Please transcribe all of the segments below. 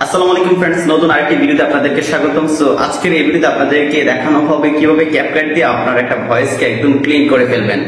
আসসালামু আলাইকুম ফ্রেন্ডস, নতুন আরেকটি ভিডিওতে আপনাদেরকে স্বাগতম। সো আজকের এই ভিডিওতে আপনাদেরকে দেখানো হবে কিভাবে ক্যাপকাট দিয়ে আপনার একটা ভয়েসকে একদম ক্লিন করে ফেলবেন।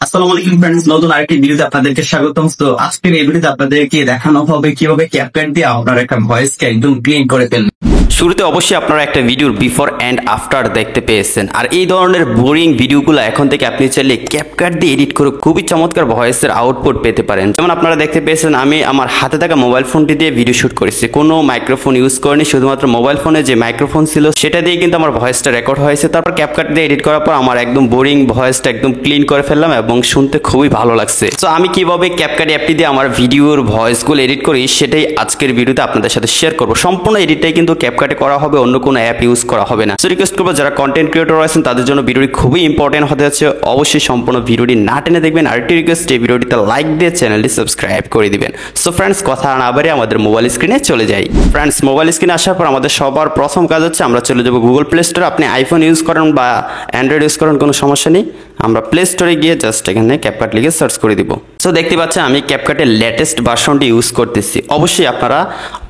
আসসালামু আলাইকুম ফ্রেন্ডস, নতুন আরেকটি ভিডিওতে আপনাদেরকে স্বাগতম। তো আজকের এই ভিডিওতে আপনাদেরকে দেখানো হবে কিভাবে ক্যাপকাট দিয়ে আপনার একটা ভয়েসকে একদম ক্লিন করে ফেলবেন। শুরুতে অবশ্যই আপনারা একটা ভিডিওর বিফোর অ্যান্ড আফটার দেখতে পেয়েছেন, আর এই ধরনের বোরিং ভিডিওগুলো এখন থেকে আপনি চাইলে ক্যাপকাট দিয়ে এডিট করে খুবই চমৎকার ভয়েসের আউটপুট পেতে পারেন। যেমন আপনারা দেখতে পেয়েছেন, আমি আমার হাতে থাকা মোবাইল ফোনটি দিয়ে ভিডিও শুট করেছি, কোনো মাইক্রোফোন ইউজ করিনি, শুধুমাত্র মোবাইল ফোনে যে মাইক্রোফোন ছিল সেটা দিয়ে কিন্তু আমার ভয়েসটা রেকর্ড হয়েছে। তারপর ক্যাপকাট দিয়ে এডিট করার পর আমার একদম বোরিং ভয়েসটা একদম ক্লিন করে ফেললাম এবং শুনতে খুবই ভালো লাগছে। তো আমি কিভাবে ক্যাপকাট অ্যাপটি দিয়ে আমার ভিডিওর ভয়েসগুলো এডিট করি সেটাই আজকের ভিডিওতে আপনাদের সাথে শেয়ার করবো। সম্পূর্ণ এডিটটাই কিন্তু ক্যাপকাটে করা হবে, অন্য কোনো অ্যাপ ইউজ করা হবে না। সো রিকোয়েস্ট করবো যারা কন্টেন্ট ক্রিয়েটর আছেন তাদের জন্য ভিডিওটি খুবই ইম্পর্টেন্ট হতে যাচ্ছে, অবশ্যই সম্পূর্ণ ভিডিওটি না টেনে দেখবেন। আরেকটি রিকোয়েস্ট, এই ভিডিওটিতে লাইক দিয়ে চ্যানেলটি সাবস্ক্রাইব করে দিবেন। সো ফ্রেন্ডস, কথা না বাড়িয়ে আমাদের মোবাইল স্ক্রিনে চলে যাই। ফ্রেন্ডস, মোবাইল স্ক্রিনে আসার পর আমাদের সবার প্রথম কাজ হচ্ছে আমরা চলে যাবো গুগল প্লে স্টোরে। আপনি আইফোন ইউজ করেন বা অ্যান্ড্রয়েড ইউজ করেন, কোনো সমস্যা নেই। আমরা প্লে স্টোরে গিয়ে জাস্ট এখানে ক্যাপকাট লিখে সার্চ করে দিব। সো দেখতে পাচ্ছেন আমি ক্যাপকাটের লেটেস্ট ভার্সনটি ইউজ করতেছি। অবশ্যই আপনারা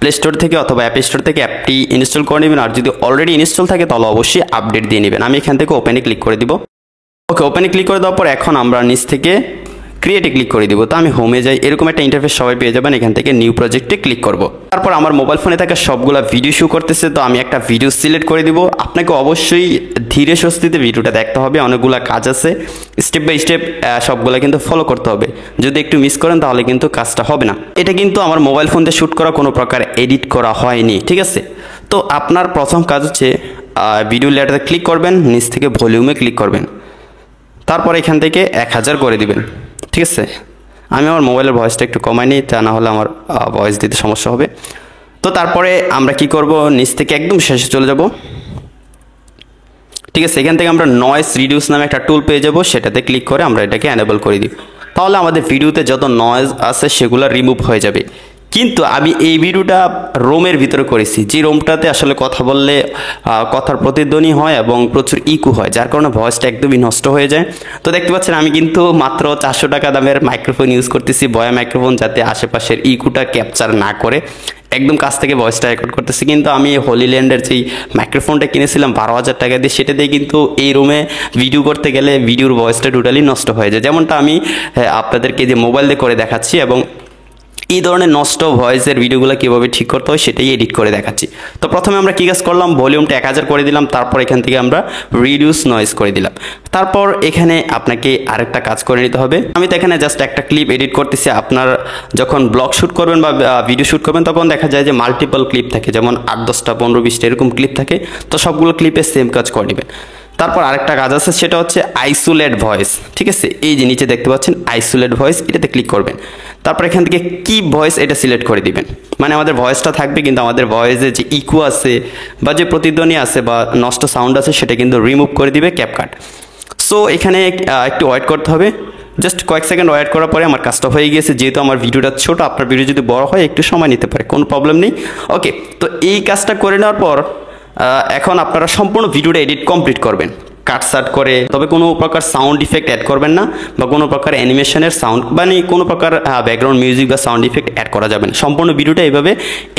প্লে স্টোর থেকে অথবা অ্যাপ স্টোর থেকে অ্যাপটি ইনস্টল করে নেবেন, আর যদি অলরেডি ইনস্টল থাকে তাহলে অবশ্যই আপডেট দিয়ে নেবেন। আমি এখান থেকে ওপেনে ক্লিক করে দিব। ওকে, ওপেনে ক্লিক করে দেওয়ার পর এখন আমরা নিচ থেকে ক্রিয়েটে ক্লিক করে দিব। তো আমি হোমে যাই, এরকম একটা ইন্টারফেস সবাই পেয়ে যাবেন। এখান থেকে নিউ প্রজেক্টে ক্লিক করব। তারপর আমার মোবাইল ফোনে থাকা সবগুলা ভিডিও শো করতেছে, তো আমি একটা ভিডিও সিলেক্ট করে দিব। আপনাকে অবশ্যই ধীরে সুস্থিতে ভিডিওটা দেখতে হবে, অনেকগুলা কাজ আছে, স্টেপ বাই স্টেপ সবগুলা কিন্তু ফলো করতে হবে। যদি একটু মিস করেন তাহলে কিন্তু কাজটা হবে না। এটা কিন্তু আমার মোবাইল ফোন দিয়ে শ্যুট করা, কোনো প্রকার এডিট করা হয়নি, ঠিক আছে? তো আপনার প্রথম কাজ হচ্ছে ভিডিও লেয়ারটাতে ক্লিক করবেন, নিচ থেকে ভলিউমে ক্লিক করবেন, তারপর এখান থেকে 1000 করে দিবেন, ঠিক আছে? আমি আমার মোবাইলের ভয়েসটা একটু কমাই নিই, তা না হলে আমার ভয়েস দিতে সমস্যা হবে। তো তারপরে আমরা কি করব, নিচ থেকে একদম শেষে চলে যাব, ঠিক আছে? এখান থেকে আমরা নয়েজ রিডিউস নামে একটা টুল পেয়ে যাব, সেটাতে ক্লিক করে আমরা এটাকে এনেবল করে দিই। তাহলে আমাদের ভিডিওতে যত নয়েজ আছে সেগুলো রিমুভ হয়ে যাবে। কিন্তু আমি এই ভিডিওটা রোমের ভিতরে করেছি, যে রোমটাতে আসলে কথা বললে কথার প্রতিধ্বনি হয় এবং প্রচুর ইকো হয়, যার কারণে ভয়েসটা একদমই নষ্ট হয়ে যায়। তো দেখতে পাচ্ছেন আমি কিন্তু মাত্র 400 টাকা দামের মাইক্রোফোন ইউজ করতেছি, বয়া মাইক্রোফোন, যাতে আশেপাশের ইকোটা ক্যাপচার না করে, একদম কাছ থেকে ভয়েসটা রেকর্ড করতেছি। কিন্তু আমি হলিল্যান্ডের যেই মাইক্রোফোনটা কিনেছিলাম 12,000 টাকা দিয়ে, সেটা দিয়ে কিন্তু এই রুমে ভিডিও করতে গেলে ভিডিওর ভয়েসটা টোটালি নষ্ট হয়ে যায়। যেমনটা আমি আপনাদেরকে যে মোবাইল দিয়ে করে দেখাচ্ছি, এবং এই ধরনের নষ্ট ভয়েসের ভিডিওগুলো কীভাবে ঠিক করতে হয় সেটাই এডিট করে দেখাচ্ছি। তো প্রথমে আমরা কী কাজ করলাম, ভলিউমটা 1000 করে দিলাম, তারপর এখান থেকে আমরা রিডিউস নয়েজ করে দিলাম। তারপর এখানে আপনাকে আরেকটা কাজ করে নিতে হবে। আমি তো এখানে জাস্ট একটা ক্লিপ এডিট করতেছি। আপনার যখন ব্লগ শ্যুট করবেন বা ভিডিও শ্যুট করবেন তখন দেখা যায় যে মাল্টিপল ক্লিপ থাকে, যেমন 8, 10টা, 15, 20টা এরকম ক্লিপ থাকে। তো সবগুলো ক্লিপে সেম কাজ করে নেবেন। তারপর আরেকটা কাজ আছে, সেটা হচ্ছে আইসোলেট ভয়েস, ঠিক আছে? এই যে নিচে দেখতে পাচ্ছেন আইসোলেট ভয়েস, এটাতে ক্লিক করবেন। তারপর এখান থেকে কিপ ভয়েস এটা সিলেক্ট করে দিবেন। মানে আমাদের ভয়েসটা থাকবে, কিন্তু আমাদের ভয়েসে যে ইকো আছে বা যে প্রতিধ্বনি আছে বা নষ্ট সাউন্ড আছে সেটা কিন্তু রিমুভ করে দিবে ক্যাপকাট। সো এখানে একটু ওয়েট করতে হবে, জাস্ট কয়েক সেকেন্ড ওয়েট করার পরে আমার কাজটা হয়ে গিয়েছে। যেহেতু আমার ভিডিওটা ছোট, আপনার ভিডিও যদি বড় হয় একটু সময় নিতে পারে, কোনো প্রবলেম নেই। ওকে, তো এই কাজটা করে নেওয়ার পর এখন আপনারা সম্পূর্ণ ভিডিওটা এডিট কমপ্লিট করবেন কাটসাট করে। তবে কোনো প্রকার সাউন্ড ইফেক্ট অ্যাড করবেন না, বা কোনো প্রকার অ্যানিমেশনের সাউন্ড মানে কোনো প্রকার ব্যাকগ্রাউন্ড মিউজিক বা সাউন্ড ইফেক্ট অ্যাড করা যাবে না। সম্পূর্ণ ভিডিওটা এইভাবে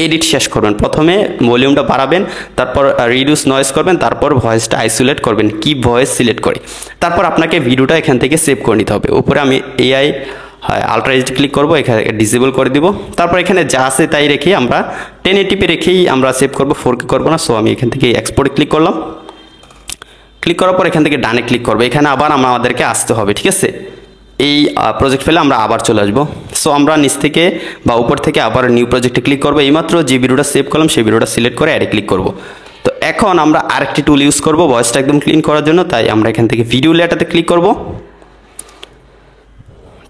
এডিট শেষ করবেন। প্রথমে ভলিউমটা বাড়াবেন, তারপর রিডিউস নয়েজ করবেন, তারপর ভয়েসটা আইসোলেট করবেন, কি ভয়েস সিলেক্ট করে। তারপর আপনাকে ভিডিওটা এখান থেকে সেভ করে নিতে হবে। উপরে আমি এআই আলট্রা এইচডি ক্লিক করবো, এখানে ডিসেবল করে দিব। তারপর এখানে যা আছে তাই রেখেই আমরা 1080p রেখেই আমরা সেভ করবো, 4K করবো না। সো আমি এখান থেকে এক্সপোর্টে ক্লিক করলাম। ক্লিক করার পর এখান থেকে ডানে ক্লিক করবো। এখানে আবার আমাদেরকে আসতে হবে, ঠিক আছে? এই প্রজেক্ট ফেলে আমরা আবার চলে আসবো। সো আমরা নিচ থেকে বা উপর থেকে আবার নিউ প্রজেক্টে ক্লিক করবো। এইমাত্র যে ভিডিওটা সেভ করলাম সেই ভিডিওটা সিলেক্ট করে অ্যাডে ক্লিক করবো। তো এখন আমরা আরেকটি টুল ইউজ করবো ভয়েসটা একদম ক্লিন করার জন্য, তাই আমরা এখান থেকে ভিডিও লেয়ারটাতে ক্লিক করবো।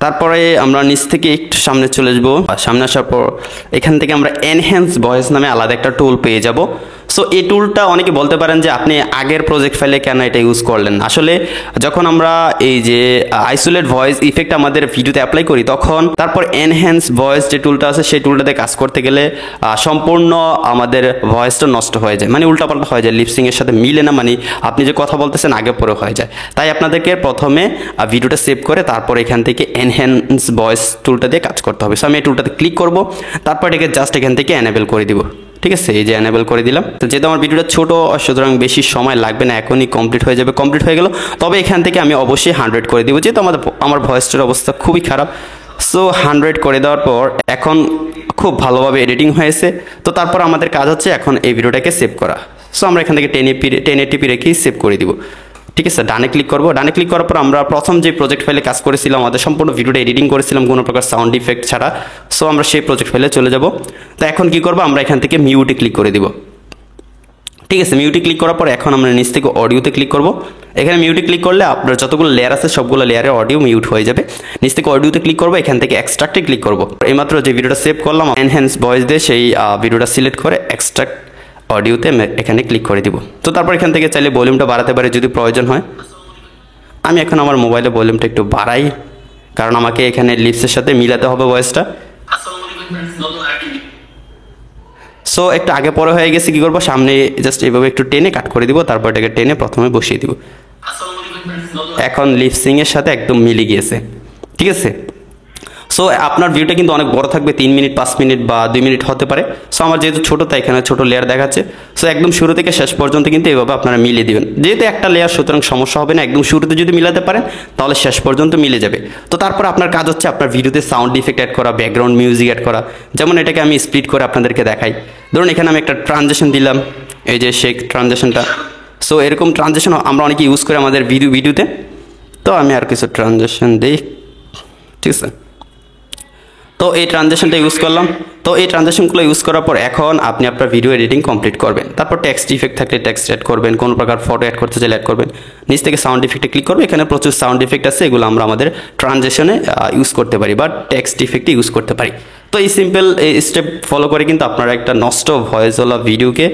তারপরে আমরা নিচ থেকে একটু সামনে চলে আসবো। সামনে আসার পর এখান থেকে আমরা এনহ্যান্স ভয়েস নামে আলাদা একটা টুল পেয়ে যাব। সো এই টুলটা অনেকে বলতে পারেন যে আপনি আগের প্রজেক্ট ফাইলে কেন এটা ইউজ করলেন। আসলে যখন আমরা এই যে আইসোলেট ভয়েস ইফেক্ট আমাদের ভিডিওতে অ্যাপ্লাই করি, তখন তারপর এনহ্যান্স ভয়েস যে টুলটা আছে সেই টুলটাতে কাজ করতে গেলে সম্পূর্ণ আমাদের ভয়েসটা নষ্ট হয়ে যায়, মানে উল্টাপাল্টা হয়ে যায়, লিপসিংয়ের সাথে মিলে না, মানে আপনি যে কথা বলতেছেন আগে পরে হয়ে যায়। তাই আপনাদেরকে প্রথমে ভিডিওটা সেভ করে তারপর এখান থেকে এনহ্যান্স ভয়েস টুলটা দিয়ে কাজ করতে হবে। সো আমি এই টুলটাতে ক্লিক করব, তারপর এটাকে জাস্ট এখান থেকে এনেবল করে দিব। ঠিক আছে, এই যে এনেবল করে দিলাম। তো যেহেতু আমার ভিডিওটা ছোট, সুতরাং বেশি সময় লাগবে না, এখনই কমপ্লিট হয়ে যাবে। কমপ্লিট হয়ে গেল, তবে এখান থেকে আমি অবশ্যই 100 করে দিব, যেহেতু আমার ভয়েসটার অবস্থা খুবই খারাপ। সো 100 করে দেওয়ার পর এখন খুব ভালোভাবে এডিটিং হয়েছে। তো তারপর আমাদের কাজ হচ্ছে এখন এই ভিডিওটাকে সেভ করা। সো আমরা এখান থেকে 1080p রেখেই সেভ করে দিব। ঠিক আছে, ডানে ক্লিক করবো। ডানে ক্লিক করার পর আমরা প্রথম যে প্রজেক্ট ফাইলে কাজ করেছিলাম, আমাদের সম্পূর্ণ ভিডিওটা এডিটিং করেছিলাম কোনো প্রকার সাউন্ড ইফেক্ট ছাড়া। সো আমরা সেই প্রজেক্ট ফাইলে চলে যাব। তো এখন কি করবো, আমরা এখান থেকে মিউটে ক্লিক করে দিব। ঠিক আছে, মিউটে ক্লিক করার পর এখন আমরা নিচ থেকে অডিওতে ক্লিক করব। এখানে মিউটে ক্লিক করলে আপনার যতগুলো লেয়ার আছে সবগুলো লেয়ারে অডিও মিউট হয়ে যাবে। নিচ থেকে অডিওতে ক্লিক করবো, এখান থেকে এক্সট্রাক্টে ক্লিক করবো। এইমাত্র যে ভিডিওটা সেভ করলাম এনহ্যান্স ভয়েস দিয়ে, সেই ভিডিওটা সিলেক্ট করে এক্সট্রাক্ট অডিওতে এখানে ক্লিক করে দিব। তো তারপর এখান থেকে চাইলে ভলিউমটা বাড়াতে পারে যদি প্রয়োজন হয়। আমি এখন আমার মোবাইলে ভলিউমটা একটু বাড়াই, কারণ আমাকে এখানে লিপসের সাথে মিলাতে হবে ভয়েসটা। সো একটু আগে পরে হয়ে গেছে, কি করবো, সামনে জাস্ট এইভাবে একটু টেনে কাট করে দিব, তারপর এটাকে টেনে প্রথমে বসিয়ে দিব। এখন লিপসিংয়ের সাথে একদম মিলে গিয়েছে। ঠিক আছে, সো আপনার ভিডিওটা কিন্তু অনেক বড় থাকবে, 3 মিনিট 5 মিনিট বা 2 মিনিট হতে পারে। সো আমার যেহেতু ছোটো, তাই এখানে ছোটো লেয়ার দেখাচ্ছে। সো একদম শুরু থেকে শেষ পর্যন্ত কিন্তু এইভাবে আপনারা মিলিয়ে দিবেন। যেহেতু একটা লেয়ার, সুতরাং সমস্যা হবে না। একদম শুরুতে যদি মিলাতে পারেন তাহলে শেষ পর্যন্ত মিলে যাবে। তো তারপর আপনার কাজ হচ্ছে আপনার ভিডিওতে সাউন্ড ইফেক্ট অ্যাড করা, ব্যাকগ্রাউন্ড মিউজিক অ্যাড করা। যেমন এটাকে আমি স্প্লিট করে আপনাদেরকে দেখাই। ধরুন এখানে আমি একটা ট্রানজেকশন দিলাম, এই যে শেক ট্রানজেকশনটা। সো এরকম ট্রানজেকশন আমরা অনেকে ইউজ করে আমাদের ভিডিওতে। তো আমি আর কিছু ট্রানজেকশন দিই। ঠিক আছে, তো এই ট্রানজেকশনটা ইউজ করলাম। তো এই ট্রানজেকশনগুলো ইউজ করার পর এখন আপনি আপনার ভিডিও এডিটিং কমপ্লিট করবেন। তারপর টেক্সট ইফেক্ট থাকলে টেক্সট অ্যাড করবেন, কোনো প্রকার ফটো অ্যাড করতে চাইলে অ্যাড করবেন। নিচ থেকে সাউন্ড ইফেক্টে ক্লিক করবেন। এখানে প্রচুর সাউন্ড ইফেক্ট আছে, এগুলো আমরা আমাদের ট্রানজেকশনে ইউজ করতে পারি বা টেক্সট ইফেক্টে ইউজ করতে পারি। তো এই সিম্পল স্টেপ ফলো করে কিন্তু আপনারা একটা নষ্ট ভয়েসওয়ালা ভিডিওকে,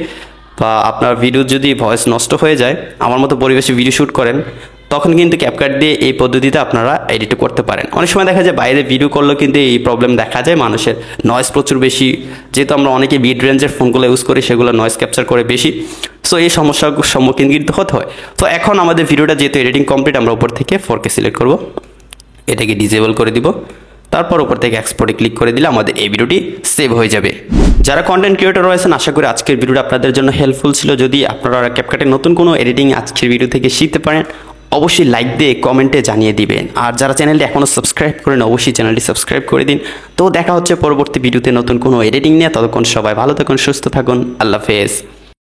বা আপনার ভিডিও যদি ভয়েস নষ্ট হয়ে যায়, আমার মতো পরিবেশে ভিডিও শ্যুট করেন, তখন কিন্তু ক্যাপকাট দিয়ে এই পদ্ধতিতে আপনারা এডিট করতে পারেন। অনেক সময় দেখা যায় বাইরে ভিডিও করলেও কিন্তু এই প্রবলেম দেখা যায়, মানুষের নয়েজ প্রচুর বেশি। যেহেতু আমরা অনেকে মিড রেঞ্জের ফোনগুলো ইউজ করি, সেগুলো নয়েজ ক্যাপচার করে বেশি। সো এই সমস্যার সম্মুখীন কিন্তু হতে হয়। তো এখন আমাদের ভিডিওটা যেহেতু এডিটিং কমপ্লিট, আমরা উপর থেকে 4K সিলেক্ট করব, এটাকে ডিসেবল করে দিব। তারপর উপর থেকে এক্সপোর্টে ক্লিক করে দিলে আমাদের এই ভিডিওটি সেভ হয়ে যাবে। যারা কন্টেন্ট ক্রিয়েটর রয়েছেন, আশা করি আজকের ভিডিওটা আপনাদের জন্য হেল্পফুল ছিল। যদি আপনারা ক্যাপকাটের নতুন কোনো এডিটিং আজকের ভিডিও থেকে শিখতে পারেন, অবশ্যই লাইক দিয়ে কমেন্টে জানিয়ে দিবেন। আর যারা চ্যানেলটি এখনও সাবস্ক্রাইব করেন, অবশ্যই চ্যানেলটি সাবস্ক্রাইব করে দিন। তো দেখা হচ্ছে পরবর্তী ভিডিওতে নতুন কোনো এডিটিং নিয়ে। ততক্ষণ সবাই ভালো থাকুন, সুস্থ থাকুন, আল্লাহ হাফেজ।